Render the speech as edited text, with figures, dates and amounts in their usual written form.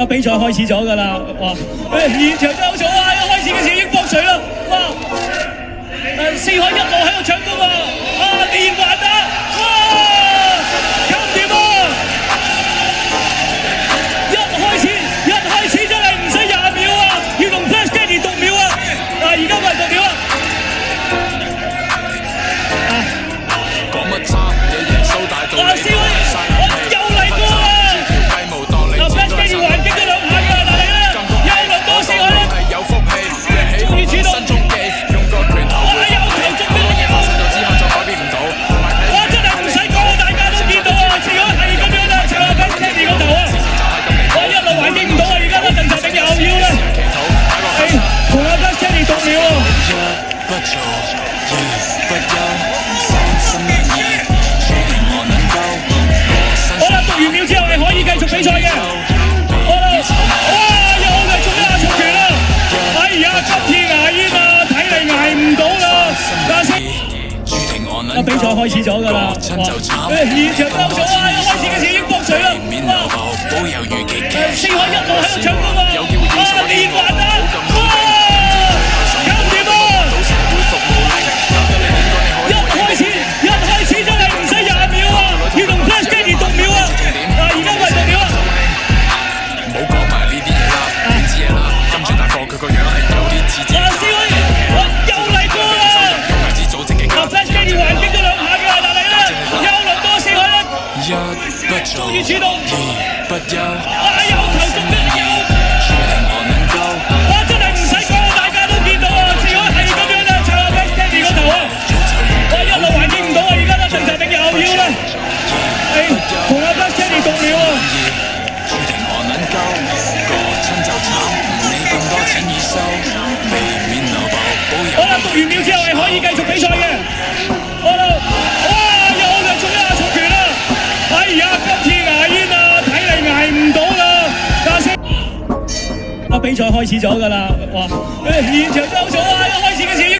比賽開始咗㗎啦，哇！現場都好嘈啊！一開始嘅時候已經搏水啦，哇！四海一路喺度搶攻啊！連環啊！哇！搞唔掂啊！一開始真係唔使20秒啊，要同 Flash Daddy 讀秒啊！而家咪讀秒啊！講乜差？日日蘇大道理，又嚟過啦！Flash Daddy 還擊咗兩下㗎，但係咧又輪到四海咧，有福氣，終於知道新中記，用個拳頭又投中咗嘢發生咗之後就改變唔到。哇！真係唔使講，大家都見到啊！四海係咁樣啦，就係 Flash Daddy 嗰頭啊！哇！一路還擊唔到啊，而家咧鄧澤鼎又要咧，同阿 Flash Daddy 讀秒啊！不做，不休，三心一意，注定我能夠。好啦，讀完秒之後係可以繼續比賽嘅。好啦，哇！又係中一下重拳啦！哎呀，今次牙煙啊，睇嚟捱唔到啦！比賽開始咗㗎啦，哇！現場都好嘈啊！一開始嘅時候已經搏水啦，哇！四海一路喺度搶攻啊！連環啊！哇！搞唔掂啊！一開始真係唔使20秒啊，要同 Flash Daddy 讀秒啊！而家咪讀秒啊！唔好講埋呢啲嘢啦，呢啲嘢啦，今次大貨佢個樣係有啲似自己。又嚟過啦！Flash Daddy 還擊咗兩下㗎，但係咧又輪到四海咧，一不做，終於知道，二不休，又投中咗又。注定我能夠。哇！真係唔使講，大家都見到啊！四海係咁樣啦，唱下 Flash Daddy 嗰頭啊！哇！一路還擊唔到啊！而家咧鄧澤鼎又要啦，同阿 Flash Daddy 讀秒啊！注定我能夠過親就慘，唔理咁多錢已收，避免流爆保佑。好啦，讀完秒之後係可以繼續比賽嘅。好啦，哇！又係中一下重拳啦！哎呀，今次牙煙啊，睇嚟捱唔到啦！比賽開始咗㗎啦，哇！現場都好嘈啊！一開始嘅時候